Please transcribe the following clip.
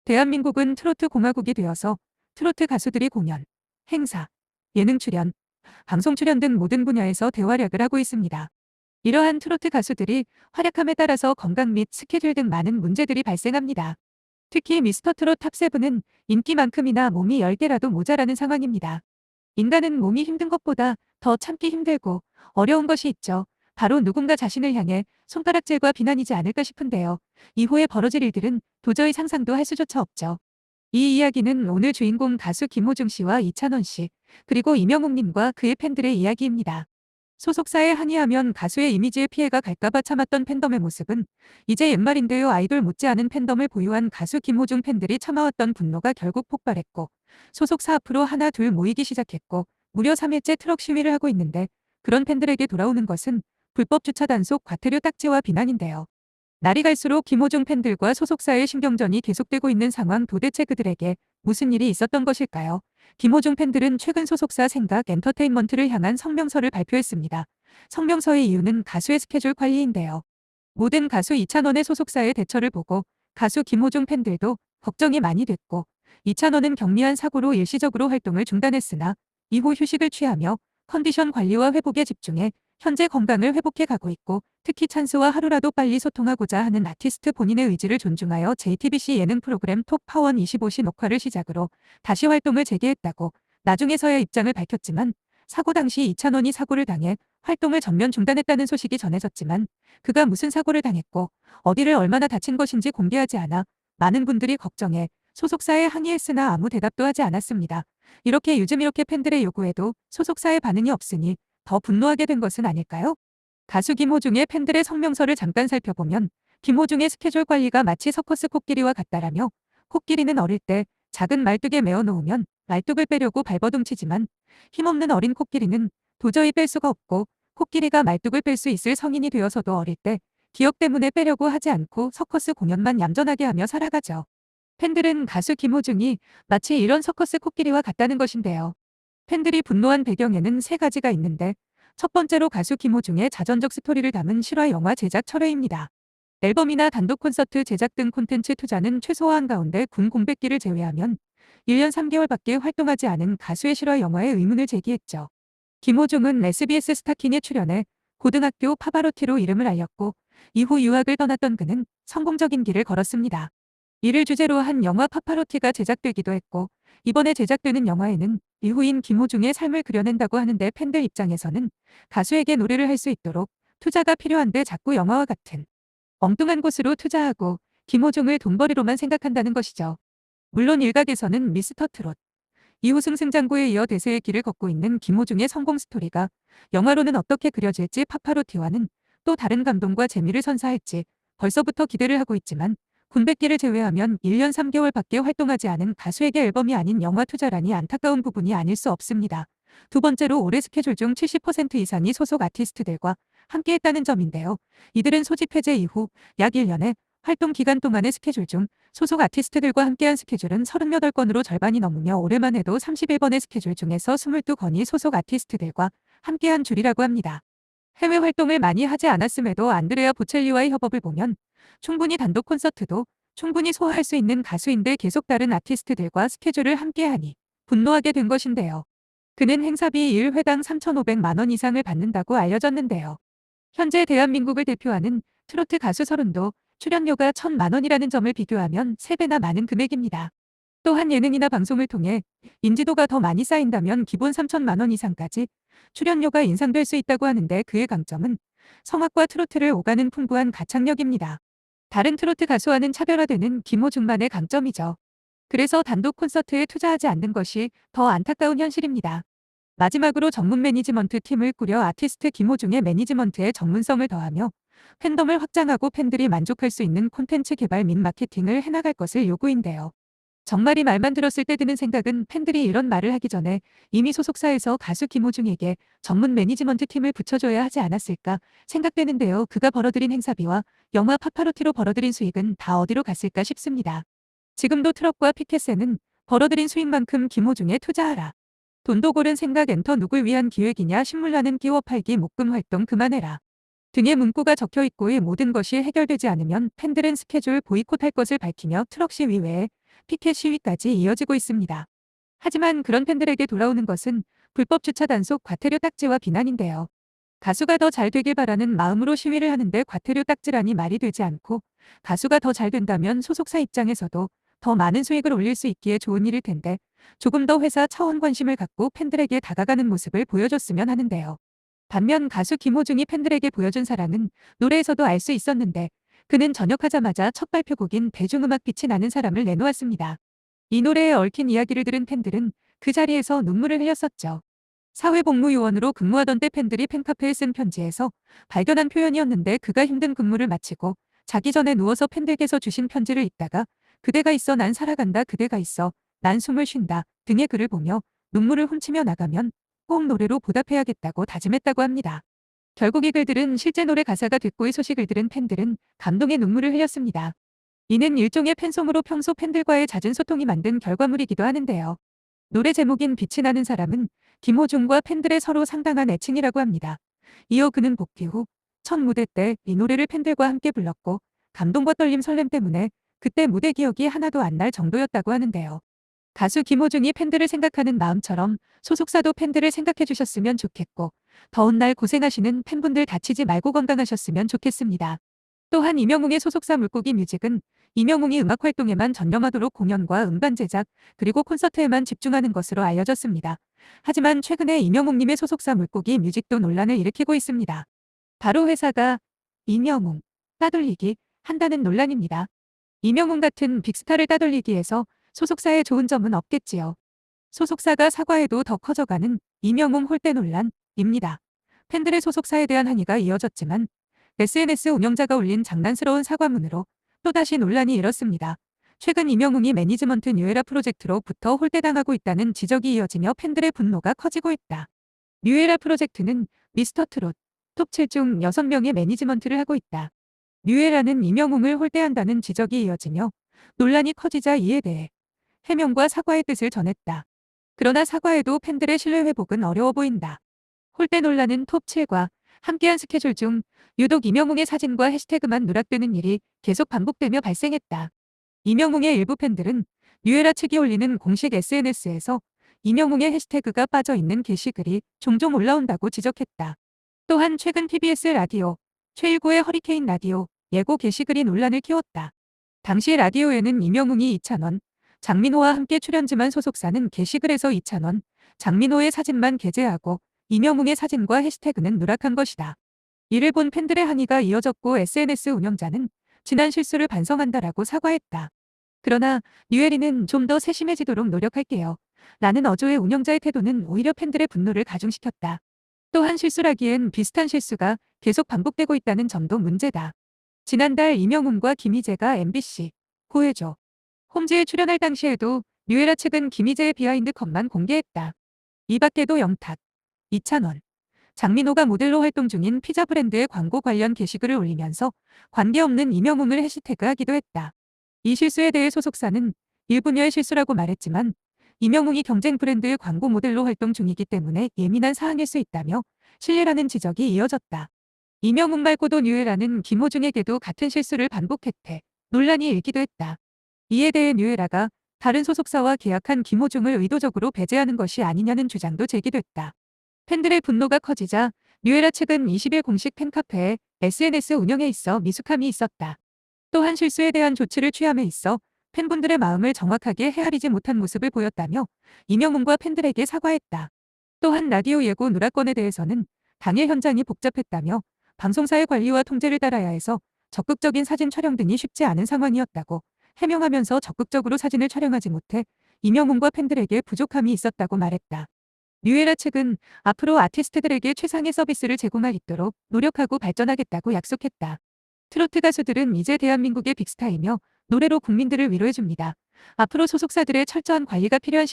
대한민국은 트로트 공화국이 되어서 트로트 가수들이 공연, 행사, 예능 출연, 방송 출연 등 모든 분야에서 대활약을 하고 있습니다. 이러한 트로트 가수들이 활약함에 따라서 건강 및 스케줄 등 많은 문제들이 발생합니다. 특히 미스터 트롯 탑7은 인기만큼이나 몸이 10개라도 모자라는 상황입니다. 인간은 몸이 힘든 것보다 더 참기 힘들고 어려운 것이 있죠. 바로 누군가 자신을 향해 손가락질과 비난이지 않을까 싶은데요. 이후에 벌어질 일들은 도저히 상상도 할 수조차 없죠. 이 이야기는 오늘 주인공 가수 김호중 씨와 이찬원 씨, 그리고 이명웅 님과 그의 팬들의 이야기입니다. 소속사에 항의하면 가수의 이미지에 피해가 갈까봐 참았던 팬덤의 모습은 이제 옛말인데요. 아이돌 못지않은 팬덤을 보유한 가수 김호중 팬들이 참아왔던 분노가 결국 폭발했고 소속사 앞으로 하나 둘 모이기 시작했고 무려 3일째 트럭 시위를 하고 있는데 그런 팬들에게 돌아오는 것은 불법 주차 단속 과태료 딱지와 비난인데요. 날이 갈수록 김호중 팬들과 소속사의 신경전이 계속되고 있는 상황. 도대체 그들에게 무슨 일이 있었던 것일까요? 김호중 팬들은 최근 소속사 생각 엔터테인먼트를 향한 성명서를 발표했습니다. 성명서의 이유는 가수의 스케줄 관리인데요. 모든 가수 이찬원의 소속사의 대처를 보고 가수 김호중 팬들도 걱정이 많이 됐고 이찬원은 경미한 사고로 일시적으로 활동을 중단했으나 이후 휴식을 취하며 컨디션 관리와 회복에 집중해 현재 건강을 회복해 가고 있고 특히 찬스와 하루라도 빨리 소통하고자 하는 아티스트 본인의 의지를 존중하여 JTBC 예능 프로그램 톱 파원 25시 녹화를 시작으로 다시 활동을 재개했다고 나중에서야 입장을 밝혔지만 사고 당시 이찬원이 사고를 당해 활동을 전면 중단했다는 소식이 전해졌지만 그가 무슨 사고를 당했고 어디를 얼마나 다친 것인지 공개하지 않아 많은 분들이 걱정해 소속사에 항의했으나 아무 대답도 하지 않았습니다. 이렇게 요즘 이렇게 팬들의 요구에도 소속사의 반응이 없으니 더 분노하게 된 것은 아닐까요? 가수 김호중의 팬들의 성명서를 잠깐 살펴보면 김호중의 스케줄 관리가 마치 서커스 코끼리와 같다라며 코끼리는 어릴 때 작은 말뚝에 메어 놓으면 말뚝을 빼려고 발버둥 치지만 힘없는 어린 코끼리는 도저히 뺄 수가 없고 코끼리가 말뚝을 뺄 수 있을 성인이 되어서도 어릴 때 기억 때문에 빼려고 하지 않고 서커스 공연만 얌전하게 하며 살아가죠. 팬들은 가수 김호중이 마치 이런 서커스 코끼리와 같다는 것인데요. 팬들이 분노한 배경에는 세 가지가 있는데 첫 번째로 가수 김호중의 자전적 스토리를 담은 실화 영화 제작 철회입니다. 앨범이나 단독 콘서트 제작 등 콘텐츠 투자는 최소화한 가운데 군 공백기를 제외하면 1년 3개월밖에 활동하지 않은 가수의 실화 영화에 의문을 제기했죠. 김호중은 SBS 스타킹에 출연해 고등학교 파바로티로 이름을 알렸고 이후 유학을 떠났던 그는 성공적인 길을 걸었습니다. 이를 주제로 한 영화 파파로티가 제작되기도 했고 이번에 제작되는 영화에는 이후인 김호중의 삶을 그려낸다고 하는데 팬들 입장에서는 가수에게 노래를 할 수 있도록 투자가 필요한데 자꾸 영화와 같은 엉뚱한 곳으로 투자하고 김호중을 돈벌이로만 생각한다는 것이죠. 물론 일각에서는 미스터 트롯, 이후 승승장구에 이어 대세의 길을 걷고 있는 김호중의 성공 스토리가 영화로는 어떻게 그려질지 파파로티와는 또 다른 감동과 재미를 선사할지 벌써부터 기대를 하고 있지만 군백기를 제외하면 1년 3개월밖에 활동하지 않은 가수에게 앨범이 아닌 영화 투자라니 안타까운 부분이 아닐 수 없습니다. 두 번째로 올해 스케줄 중 70% 이상이 소속 아티스트들과 함께했다는 점인데요. 이들은 소집 해제 이후 약 1년의 활동 기간 동안의 스케줄 중 소속 아티스트들과 함께한 스케줄은 38건으로 절반이 넘으며 올해만 해도 31번의 스케줄 중에서 22건이 소속 아티스트들과 함께한 줄이라고 합니다. 해외 활동을 많이 하지 않았음에도 안드레아 보첼리와의 협업을 보면 충분히 단독 콘서트도 충분히 소화할 수 있는 가수인데 계속 다른 아티스트들과 스케줄을 함께하니 분노하게 된 것인데요. 그는 행사비 1회당 3,500만 원 이상을 받는다고 알려졌는데요. 현재 대한민국을 대표하는 트로트 가수 서른도 출연료가 1,000만 원이라는 점을 비교하면 3배나 많은 금액입니다. 또한 예능이나 방송을 통해 인지도가 더 많이 쌓인다면 기본 3,000만 원 이상까지 출연료가 인상될 수 있다고 하는데 그의 강점은 성악과 트로트를 오가는 풍부한 가창력입니다. 다른 트로트 가수와는 차별화되는 김호중만의 강점이죠. 그래서 단독 콘서트에 투자하지 않는 것이 더 안타까운 현실입니다. 마지막으로 전문 매니지먼트 팀을 꾸려 아티스트 김호중의 매니지먼트에 전문성을 더하며 팬덤을 확장하고 팬들이 만족할 수 있는 콘텐츠 개발 및 마케팅을 해나갈 것을 요구인데요. 정말 이 말만 들었을 때 드는 생각은 팬들이 이런 말을 하기 전에 이미 소속사에서 가수 김호중에게 전문 매니지먼트 팀을 붙여줘야 하지 않았을까 생각되는데요. 그가 벌어들인 행사비와 영화 파파로티로 벌어들인 수익은 다 어디로 갔을까 싶습니다. 지금도 트럭과 피켓세는 벌어들인 수익만큼 김호중에 투자하라. 돈도 고른 생각 엔터 누굴 위한 기획이냐 신물나는 끼워 팔기 목금 활동 그만해라. 등의 문구가 적혀있고 이 모든 것이 해결되지 않으면 팬들은 스케줄 보이콧할 것을 밝히며 트럭 시위 외에 피켓 시위까지 이어지고 있습니다. 하지만 그런 팬들에게 돌아오는 것은 불법 주차 단속 과태료 딱지와 비난인데요. 가수가 더 잘 되길 바라는 마음으로 시위를 하는데 과태료 딱지라니 말이 되지 않고, 가수가 더 잘 된다면 소속사 입장에서도 더 많은 수익을 올릴 수 있기에 좋은 일일 텐데, 조금 더 회사 차원 관심을 갖고 팬들에게 다가가는 모습을 보여줬으면 하는데요. 반면 가수 김호중이 팬들에게 보여준 사랑은 노래에서도 알 수 있었는데, 그는 전역하자마자 첫 발표곡인 대중음악 빛이 나는 사람을 내놓았습니다. 이 노래에 얽힌 이야기를 들은 팬들은 그 자리에서 눈물을 흘렸었죠. 사회복무요원으로 근무하던 때 팬들이 팬카페에 쓴 편지에서 발견한 표현이었는데, 그가 힘든 근무를 마치고 자기 전에 누워서 팬들께서 주신 편지를 읽다가 그대가 있어 난 살아간다, 그대가 있어 난 숨을 쉰다 등의 글을 보며 눈물을 훔치며 나가면 꼭 노래로 보답해야겠다고 다짐했다고 합니다. 결국 이 글들은 실제 노래 가사가 됐고, 이 소식을 들은 팬들은 감동의 눈물을 흘렸습니다. 이는 일종의 팬송으로 평소 팬들과의 잦은 소통이 만든 결과물이기도 하는데요. 노래 제목인 빛이 나는 사람은 김호중과 팬들의 서로 상당한 애칭이라고 합니다. 이어 그는 복귀 후 첫 무대 때 이 노래를 팬들과 함께 불렀고, 감동과 떨림 설렘 때문에 그때 무대 기억이 하나도 안 날 정도였다고 하는데요. 가수 김호중이 팬들을 생각하는 마음처럼 소속사도 팬들을 생각해 주셨으면 좋겠고, 더운 날 고생하시는 팬분들 다치지 말고 건강하셨으면 좋겠습니다. 또한 임영웅의 소속사 물고기 뮤직은 임영웅이 음악 활동에만 전념하도록 공연과 음반 제작, 그리고 콘서트에만 집중하는 것으로 알려졌습니다. 하지만 최근에 임영웅님의 소속사 물고기 뮤직도 논란을 일으키고 있습니다. 바로 회사가 임영웅 따돌리기 한다는 논란입니다. 임영웅 같은 빅스타를 따돌리기에서 소속사에 좋은 점은 없겠지요. 소속사가 사과해도 더 커져가는 임영웅 홀대 논란입니다. 팬들의 소속사에 대한 항의가 이어졌지만, SNS 운영자가 올린 장난스러운 사과문으로 또다시 논란이 일었습니다. 최근 임영웅이 매니지먼트 뉴에라 프로젝트로부터 홀대당하고 있다는 지적이 이어지며 팬들의 분노가 커지고 있다. 뉴에라 프로젝트는 미스터트롯 톱 7 중 6명의 매니지먼트를 하고 있다. 뉴에라는 임영웅을 홀대한다는 지적이 이어지며 논란이 커지자 이에 대해 해명과 사과의 뜻을 전했다. 그러나 사과에도 팬들의 신뢰 회복은 어려워 보인다. 홀대 논란은 톱 7과 함께한 스케줄 중 유독 임영웅의 사진과 해시태그만 누락되는 일이 계속 반복되며 발생했다. 임영웅의 일부 팬들은 뉴에라 측이 올리는 공식 SNS에서 임영웅의 해시태그가 빠져 있는 게시글이 종종 올라온다고 지적했다. 또한 최근 TBS 라디오 최일구의 허리케인 라디오 예고 게시글이 논란을 키웠다. 당시 라디오에는 임영웅이 이찬원, 장민호와 함께 출연지만 소속사는 게시글에서 이찬원, 장민호의 사진만 게재하고 임영웅의 사진과 해시태그는 누락한 것이다. 이를 본 팬들의 항의가 이어졌고, SNS 운영자는 지난 실수를 반성한다라고 사과했다. 그러나 뉴에리는 좀 더 세심해지도록 노력할게요 라는 어조의 운영자의 태도는 오히려 팬들의 분노를 가중시켰다. 또한 실수라기엔 비슷한 실수가 계속 반복되고 있다는 점도 문제다. 지난달 임영웅과 김희재가 MBC 고해줘 홈즈에 출연할 당시에도 뉴에라 측은 김희재의 비하인드 컷만 공개했다. 이 밖에도 영탁, 이찬원, 장민호가 모델로 활동 중인 피자 브랜드의 광고 관련 게시글을 올리면서 관계없는 임영웅을 해시태그하기도 했다. 이 실수에 대해 소속사는 일분야의 실수라고 말했지만, 임영웅이 경쟁 브랜드의 광고 모델로 활동 중이기 때문에 예민한 사항일 수 있다며 실례라는 지적이 이어졌다. 임영웅 말고도 뉴에라는 김호중에게도 같은 실수를 반복했대 논란이 일기도 했다. 이에 대해 뉴에라가 다른 소속사와 계약한 김호중을 의도적으로 배제하는 것이 아니냐는 주장도 제기됐다. 팬들의 분노가 커지자 뉴에라 측은 20일 공식 팬카페에 SNS 운영에 있어 미숙함이 있었다. 또한 실수에 대한 조치를 취함에 있어 팬분들의 마음을 정확하게 헤아리지 못한 모습을 보였다며 임영웅과 팬들에게 사과했다. 또한 라디오 예고 누락건에 대해서는 당일 현장이 복잡했다며 방송사의 관리와 통제를 따라야 해서 적극적인 사진 촬영 등이 쉽지 않은 상황이었다고 해명하면서 적극적으로 사진을 촬영하지 못해 임영웅과 팬들에게 부족함이 있었다고 말했다. 뉴에라 측은 앞으로 아티스트들에게 최상의 서비스를 제공할 있도록 노력하고 발전하겠다고 약속했다. 트로트 가수들은 이제 대한민국의 빅스타이며 노래로 국민들을 위로해줍니다. 앞으로 소속사들의 철저한 관리가 필요한